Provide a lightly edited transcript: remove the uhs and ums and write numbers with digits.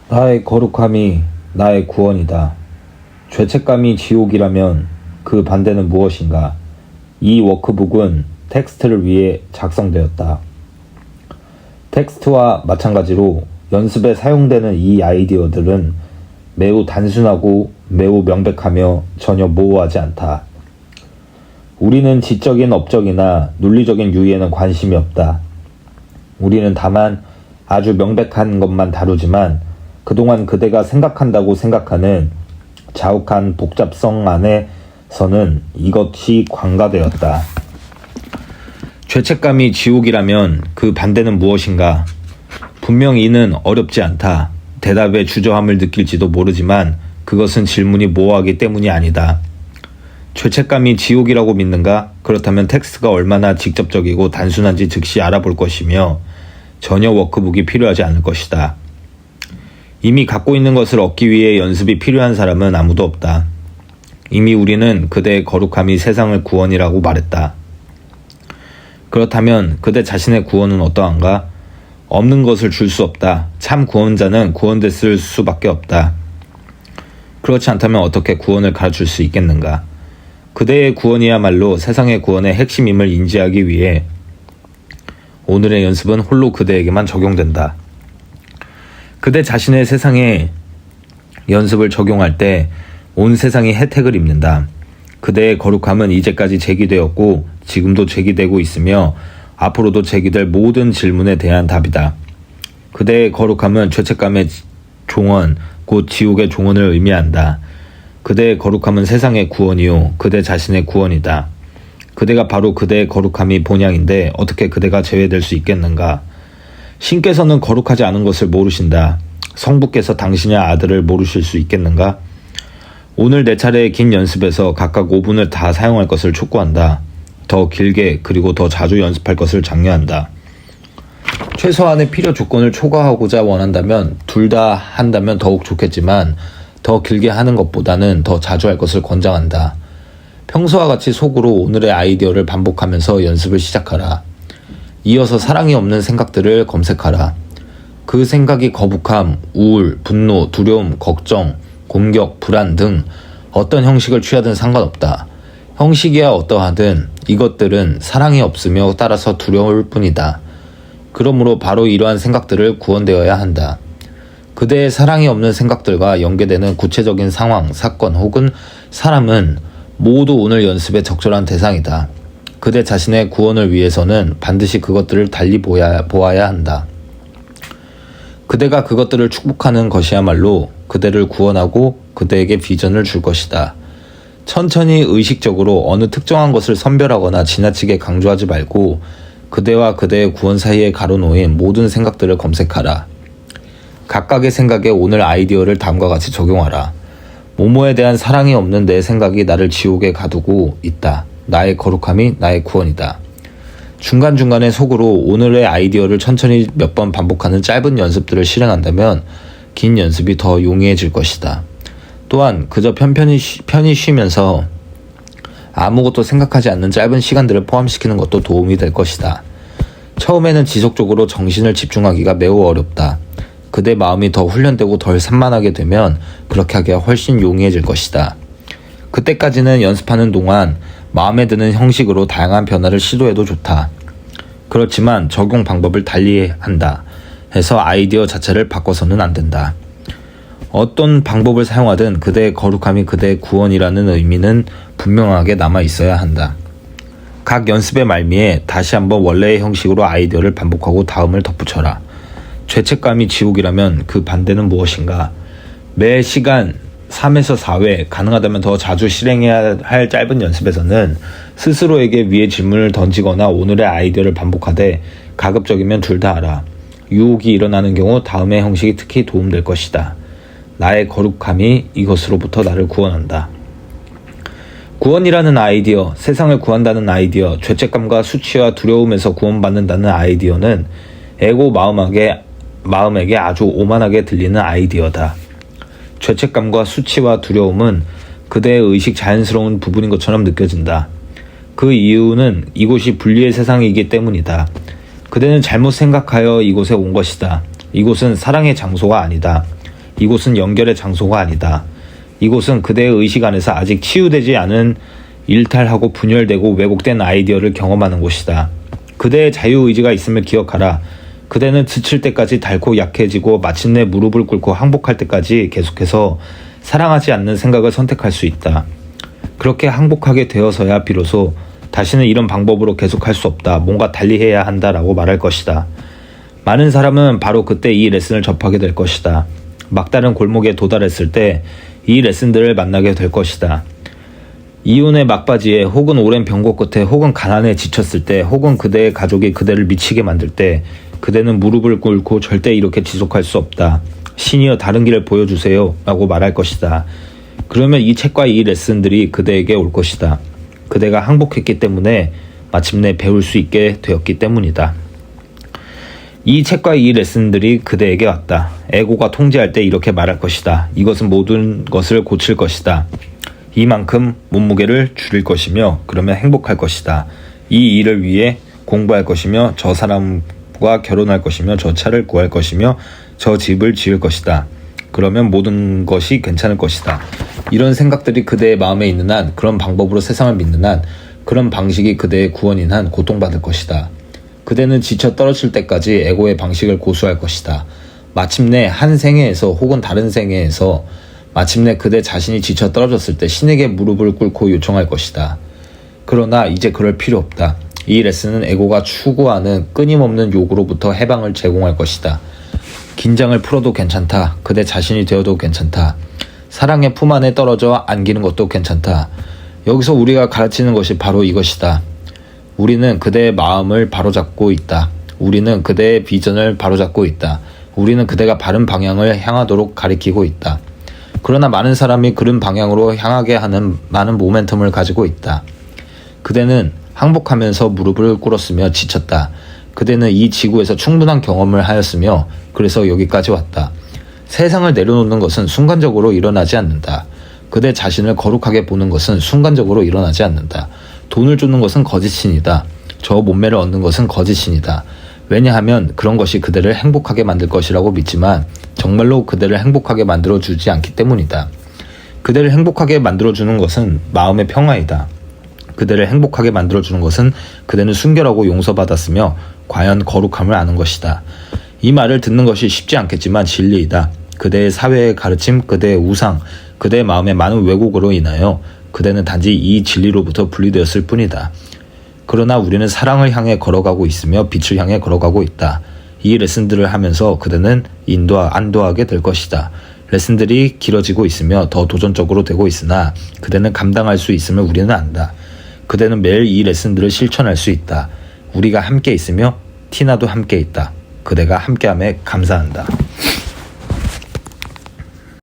나의 거룩함이 나의 구원이다. 죄책감이 지옥이라면 그 반대는 무엇인가? 이 워크북은 텍스트를 위해 작성되었다. 텍스트와 마찬가지로 연습에 사용되는 이 아이디어들은 매우 단순하고 매우 명백하며 전혀 모호하지 않다. 우리는 지적인 업적이나 논리적인 유의에는 관심이 없다. 우리는 다만 아주 명백한 것만 다루지만 그동안 그대가 생각한다고 생각하는 자욱한 복잡성 안에서는 이것이 관가되었다. 죄책감이 지옥이라면 그 반대는 무엇인가? 분명 이는 어렵지 않다. 대답에 주저함을 느낄지도 모르지만 그것은 질문이 모호하기 때문이 아니다. 죄책감이 지옥이라고 믿는가? 그렇다면 텍스트가 얼마나 직접적이고 단순한지 즉시 알아볼 것이며 전혀 워크북이 필요하지 않을 것이다. 이미 갖고 있는 것을 얻기 위해 연습이 필요한 사람은 아무도 없다. 이미 우리는 그대의 거룩함이 세상의 구원이라고 말했다. 그렇다면 그대 자신의 구원은 어떠한가? 없는 것을 줄 수 없다. 참 구원자는 구원됐을 수밖에 없다. 그렇지 않다면 어떻게 구원을 가르칠 수 있겠는가? 그대의 구원이야말로 세상의 구원의 핵심임을 인지하기 위해 오늘의 연습은 홀로 그대에게만 적용된다. 그대 자신의 세상에 연습을 적용할 때 온 세상이 혜택을 입는다. 그대의 거룩함은 이제까지 제기되었고 지금도 제기되고 있으며 앞으로도 제기될 모든 질문에 대한 답이다. 그대의 거룩함은 죄책감의 종언, 곧 지옥의 종언을 의미한다. 그대의 거룩함은 세상의 구원이요 그대 자신의 구원이다. 그대가 바로 그대의 거룩함이 본향인데 어떻게 그대가 제외될 수 있겠는가? 신께서는 거룩하지 않은 것을 모르신다. 성부께서 당신의 아들을 모르실 수 있겠는가? 오늘 내 차례의 긴 연습에서 각각 5분을 다 사용할 것을 촉구한다. 더 길게 그리고 더 자주 연습할 것을 장려한다. 최소한의 필요 조건을 초과하고자 원한다면 둘 다 한다면 더욱 좋겠지만 더 길게 하는 것보다는 더 자주 할 것을 권장한다. 평소와 같이 속으로 오늘의 아이디어를 반복하면서 연습을 시작하라. 이어서 사랑이 없는 생각들을 검색하라. 그 생각이 거북함, 우울, 분노, 두려움, 걱정, 공격, 불안 등 어떤 형식을 취하든 상관없다. 형식이야 어떠하든 이것들은 사랑이 없으며 따라서 두려울 뿐이다. 그러므로 바로 이러한 생각들을 구원되어야 한다. 그대의 사랑이 없는 생각들과 연계되는 구체적인 상황, 사건 혹은 사람은 모두 오늘 연습의 적절한 대상이다. 그대 자신의 구원을 위해서는 반드시 그것들을 달리 보아야 한다. 그대가 그것들을 축복하는 것이야말로 그대를 구원하고 그대에게 비전을 줄 것이다. 천천히 의식적으로 어느 특정한 것을 선별하거나 지나치게 강조하지 말고 그대와 그대의 구원 사이에 가로놓인 모든 생각들을 검색하라. 각각의 생각에 오늘 아이디어를 다음과 같이 적용하라. 모모에 대한 사랑이 없는 내 생각이 나를 지옥에 가두고 있다. 나의 거룩함이 나의 구원이다. 중간중간에 속으로 오늘의 아이디어를 천천히 몇 번 반복하는 짧은 연습들을 실행한다면 긴 연습이 더 용이해질 것이다. 또한 그저 편히 쉬면서 아무것도 생각하지 않는 짧은 시간들을 포함시키는 것도 도움이 될 것이다. 처음에는 지속적으로 정신을 집중하기가 매우 어렵다. 그대 마음이 더 훈련되고 덜 산만하게 되면 그렇게 하기가 훨씬 용이해질 것이다. 그때까지는 연습하는 동안 마음에 드는 형식으로 다양한 변화를 시도해도 좋다. 그렇지만 적용 방법을 달리 한다 해서 아이디어 자체를 바꿔서는 안 된다. 어떤 방법을 사용하든 그대의 거룩함이 그대의 구원이라는 의미는 분명하게 남아 있어야 한다. 각 연습의 말미에 다시 한번 원래의 형식으로 아이디어를 반복하고 다음을 덧붙여라. 죄책감이 지옥이라면 그 반대는 무엇인가? 매 시간 3에서 4회, 가능하다면 더 자주 실행해야 할 짧은 연습에서는 스스로에게 위의 질문을 던지거나 오늘의 아이디어를 반복하되 가급적이면 둘 다 하라. 유혹이 일어나는 경우 다음의 형식이 특히 도움될 것이다. 나의 거룩함이 이것으로부터 나를 구원한다. 구원이라는 아이디어, 세상을 구한다는 아이디어, 죄책감과 수치와 두려움에서 구원받는다는 아이디어는 에고 마음에게 아주 오만하게 들리는 아이디어다. 죄책감과 수치와 두려움은 그대의 의식 자연스러운 부분인 것처럼 느껴진다. 그 이유는 이곳이 분리의 세상이기 때문이다. 그대는 잘못 생각하여 이곳에 온 것이다. 이곳은 사랑의 장소가 아니다. 이곳은 연결의 장소가 아니다. 이곳은 그대의 의식 안에서 아직 치유되지 않은 일탈하고 분열되고 왜곡된 아이디어를 경험하는 곳이다. 그대의 자유의지가 있음을 기억하라. 그대는 지칠 때까지 닳고 약해지고 마침내 무릎을 꿇고 항복할 때까지 계속해서 사랑하지 않는 생각을 선택할 수 있다. 그렇게 항복하게 되어서야 비로소 다시는 이런 방법으로 계속할 수 없다. 뭔가 달리 해야 한다라고 말할 것이다. 많은 사람은 바로 그때 이 레슨을 접하게 될 것이다. 막다른 골목에 도달했을 때 이 레슨들을 만나게 될 것이다. 이혼의 막바지에 혹은 오랜 병고 끝에 혹은 가난에 지쳤을 때 혹은 그대의 가족이 그대를 미치게 만들 때 그대는 무릎을 꿇고 절대 이렇게 지속할 수 없다. 신이여 다른 길을 보여주세요 라고 말할 것이다. 그러면 이 책과 이 레슨들이 그대에게 올 것이다. 그대가 항복했기 때문에 마침내 배울 수 있게 되었기 때문이다. 이 책과 이 레슨들이 그대에게 왔다. 에고가 통제할 때 이렇게 말할 것이다. 이것은 모든 것을 고칠 것이다. 이만큼 몸무게를 줄일 것이며 그러면 행복할 것이다. 이 일을 위해 공부할 것이며 저 사람과 결혼할 것이며 저 차를 구할 것이며 저 집을 지을 것이다. 그러면 모든 것이 괜찮을 것이다. 이런 생각들이 그대의 마음에 있는 한, 그런 방법으로 세상을 믿는 한, 그런 방식이 그대의 구원인 한 고통받을 것이다. 그대는 지쳐 떨어질 때까지 에고의 방식을 고수할 것이다. 마침내 한 생애에서 혹은 다른 생애에서 마침내 그대 자신이 지쳐 떨어졌을 때 신에게 무릎을 꿇고 요청할 것이다. 그러나 이제 그럴 필요 없다. 이 레슨은 에고가 추구하는 끊임없는 욕구로부터 해방을 제공할 것이다. 긴장을 풀어도 괜찮다. 그대 자신이 되어도 괜찮다. 사랑의 품 안에 떨어져 안기는 것도 괜찮다. 여기서 우리가 가르치는 것이 바로 이것이다. 우리는 그대의 마음을 바로잡고 있다. 우리는 그대의 비전을 바로잡고 있다. 우리는 그대가 바른 방향을 향하도록 가리키고 있다. 그러나 많은 사람이 그런 방향으로 향하게 하는 많은 모멘텀을 가지고 있다. 그대는 항복하면서 무릎을 꿇었으며 지쳤다. 그대는 이 지구에서 충분한 경험을 하였으며 그래서 여기까지 왔다. 세상을 내려놓는 것은 순간적으로 일어나지 않는다. 그대 자신을 거룩하게 보는 것은 순간적으로 일어나지 않는다. 돈을 주는 것은 거짓신이다. 저 몸매를 얻는 것은 거짓신이다. 왜냐하면 그런 것이 그대를 행복하게 만들 것이라고 믿지만 정말로 그대를 행복하게 만들어주지 않기 때문이다. 그대를 행복하게 만들어주는 것은 마음의 평화이다. 그대를 행복하게 만들어주는 것은 그대는 순결하고 용서받았으며 과연 거룩함을 아는 것이다. 이 말을 듣는 것이 쉽지 않겠지만 진리이다. 그대의 사회의 가르침, 그대의 우상, 그대의 마음의 많은 왜곡으로 인하여 그대는 단지 이 진리로부터 분리되었을 뿐이다. 그러나 우리는 사랑을 향해 걸어가고 있으며 빛을 향해 걸어가고 있다. 이 레슨들을 하면서 그대는 안도하게 될 것이다. 레슨들이 길어지고 있으며 더 도전적으로 되고 있으나 그대는 감당할 수 있음을 우리는 안다. 그대는 매일 이 레슨들을 실천할 수 있다. 우리가 함께 있으며 티나도 함께 있다. 그대가 함께함에 감사한다.